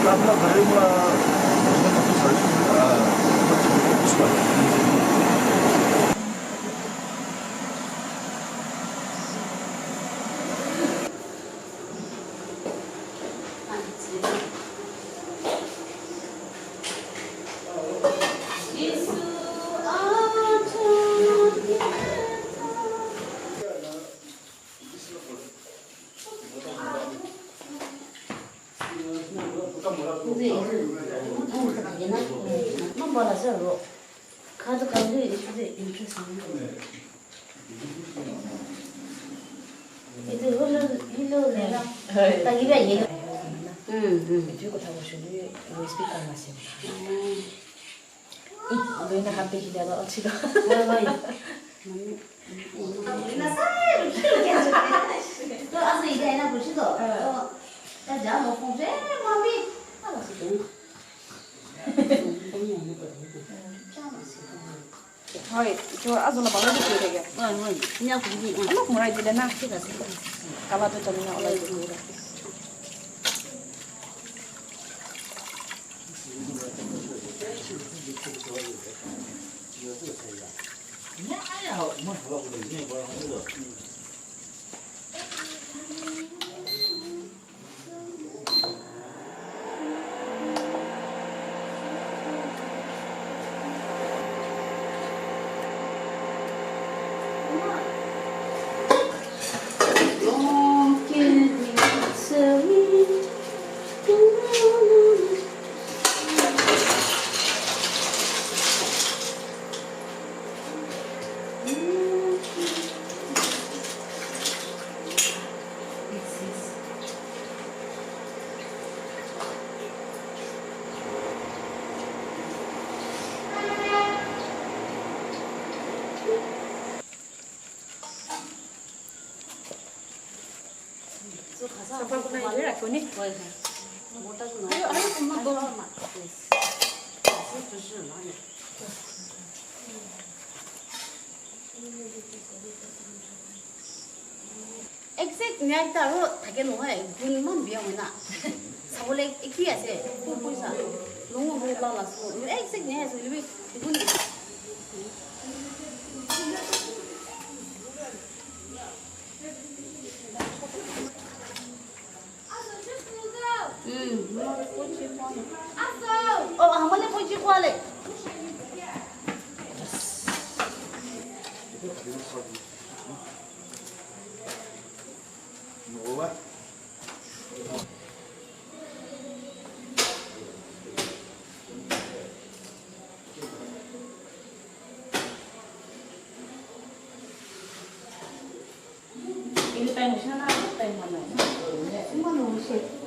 आपला घरी Thôi, cho azul na bangun itu deh. Ini aku ini. Anak mulai tidak nak. Kalau tu cuma nak oleh itu. Exact niya taro thake no hai gun man biya na sabole ekhi ase puisa longo ho la la so exact niya so libi gun oh hamane pochi kwale 뭐가? 이거 빼는 시나 빼는 거는 이거는 옷이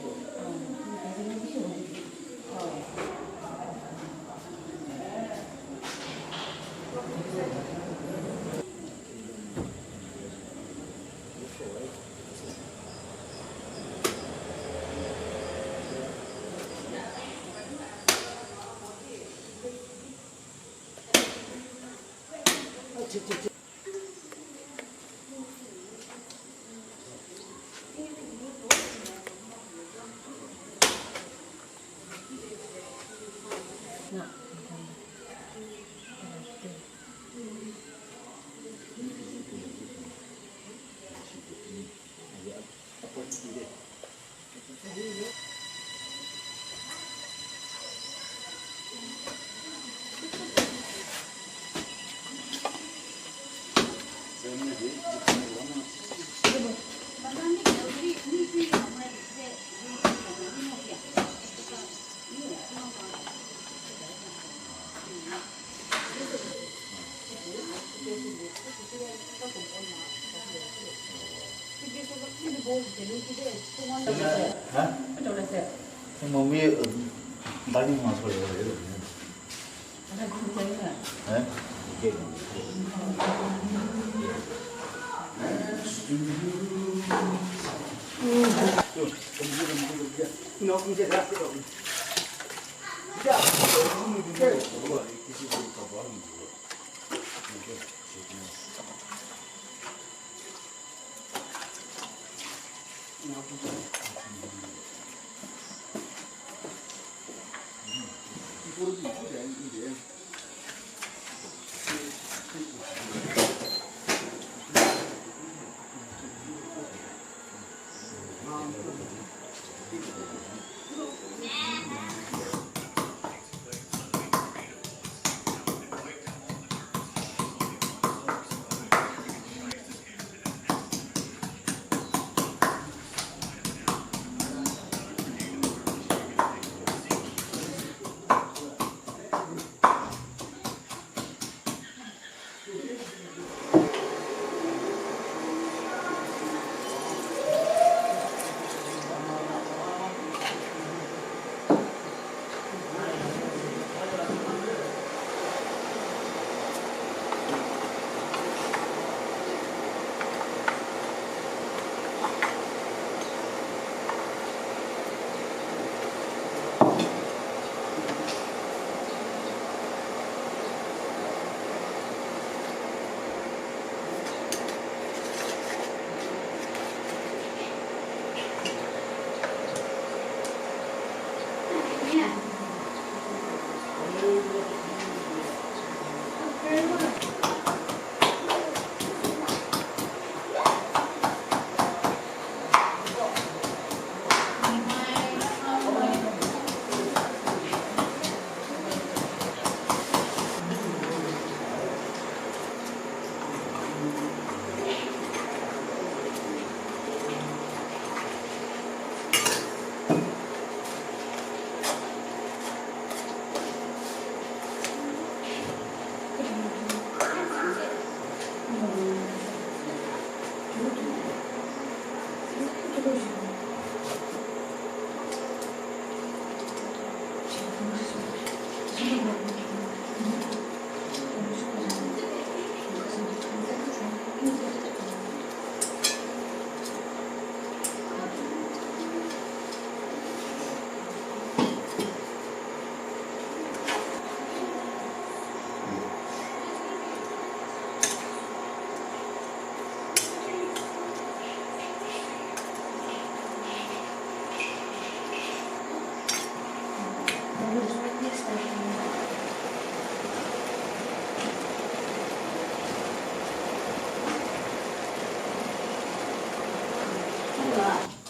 몸이 많이 와서 그래요. 네? 이게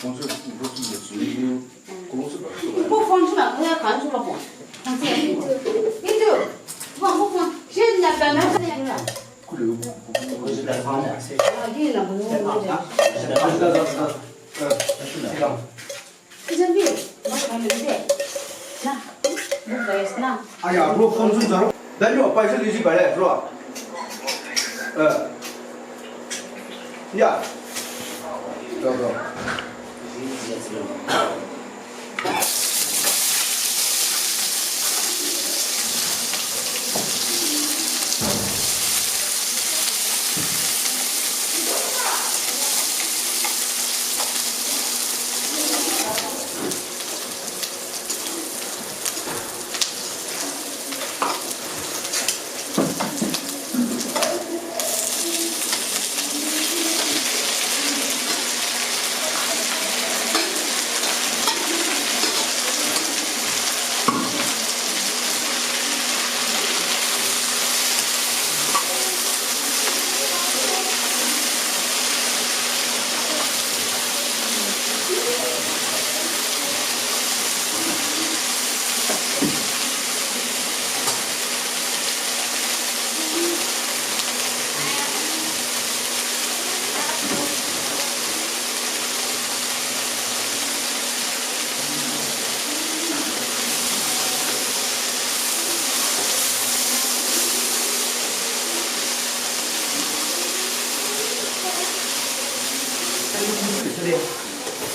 公司不是也属于公司本身。不放出来，我要看出来不？看这样子，你就放不放？现在本来是那样的。我是在方的。啊，对了，不用我这。这边我看没得，那，不该是那。哎呀，我放出去，咱这摆设的几百来是吧？呀，走走。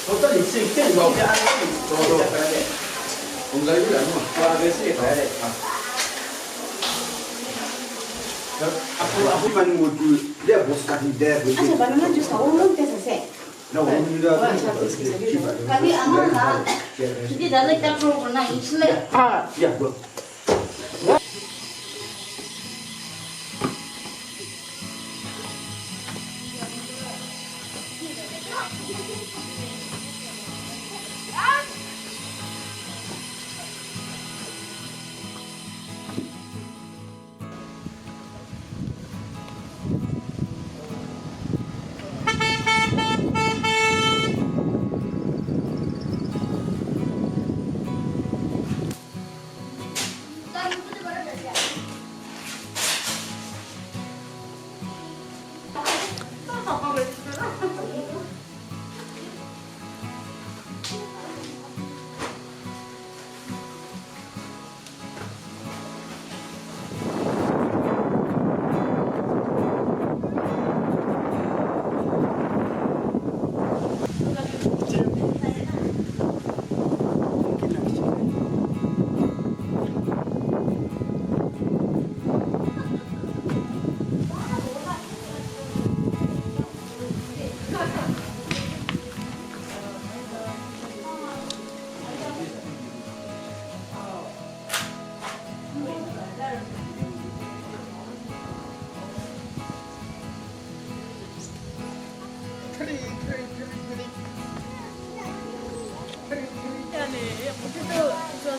我这里是更高的安全，我们这有两个嘛，这是回来的啊。一般我就两部是家庭带回去。而且把那就是我弄点啥？那我们这可以按那啥，直接在那家伙不那一起来。啊，呀不。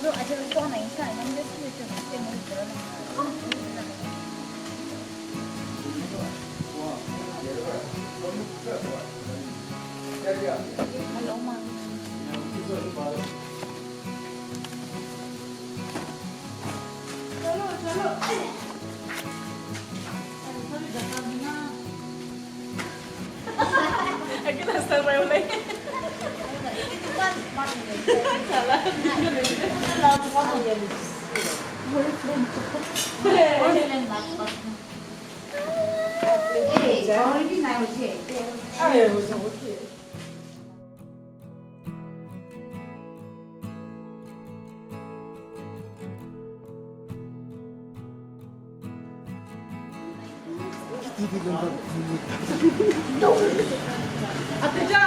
就而且光能看，他们这是就变成折了。还有吗？Aquí no está reole. Ay, pues no quiere. Atija.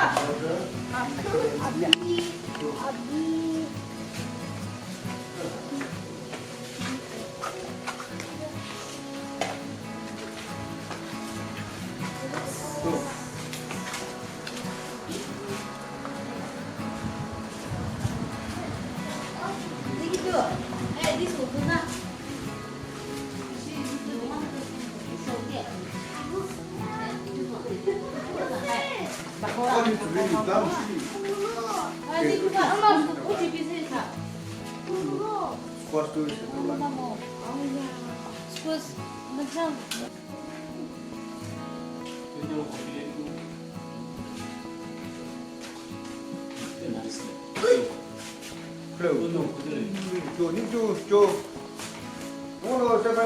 오늘 세번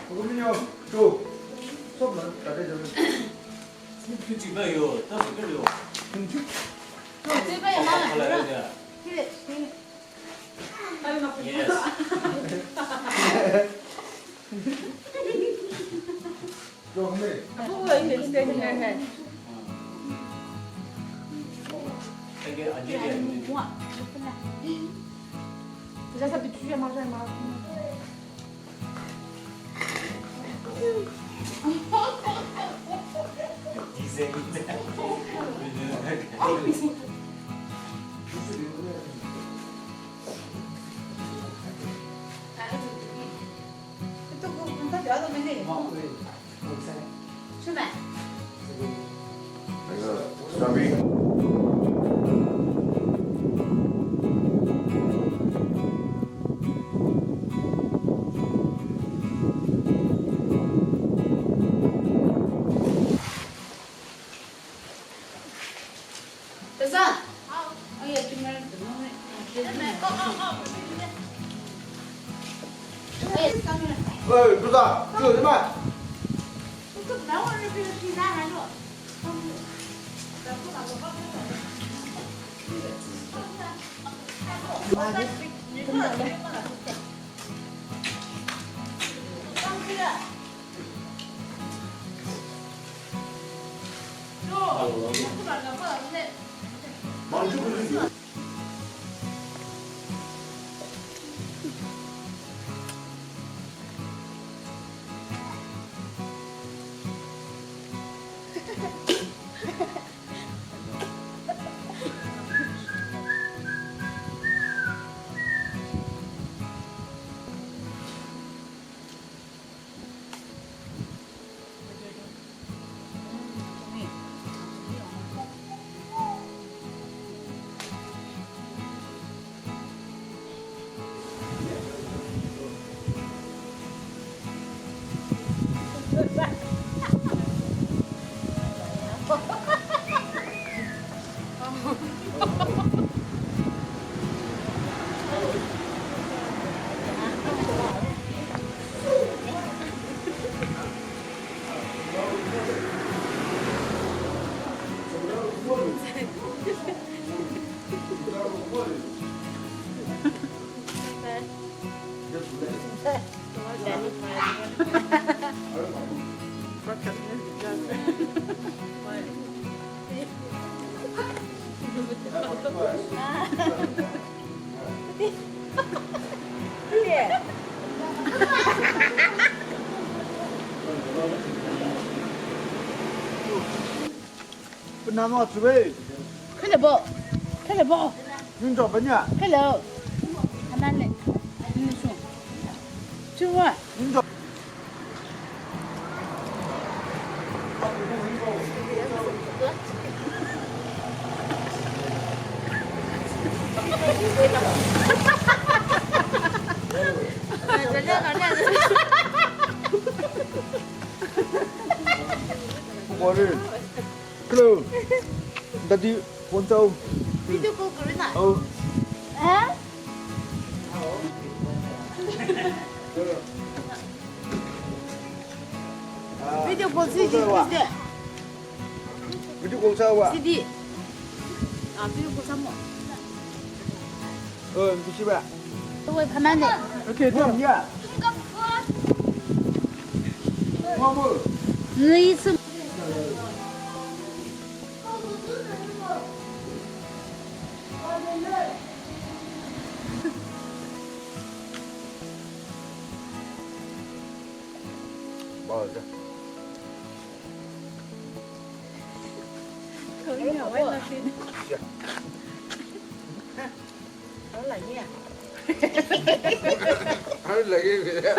그러면요 저 수업은 다 되죠. 그 집에 요 다섯 개요.这边有吗？ 할래야. Yes. 저 근데 Apa ini stand here? 되게 안 얘기해. Déjà ça peut tuer manger mal. 디생인데. Itu kau tak ada mana? 吃饭。 이거 스타비德桑，哎呀，这边怎么会？哎，上面。 어이 누다 이거 얼마? Bên nào chú bê? Cái là bộ. Cái là bộ. Nhưng cho bên nhà. Cái là. Anh ăn này. Đi xuống. Chưa qua. Nhưng cho. 뭐를? 그럼 나도 본다고. Video call 그러나. 어. Video call CD. CD. video 공사 와. CD. 아, video call 삼모. 미치 봐. 왜 가만히. 이렇게 되냐? 뭐? 너 있음. 맞아. 거기냐 왜 나신? 하늘 나게 그래.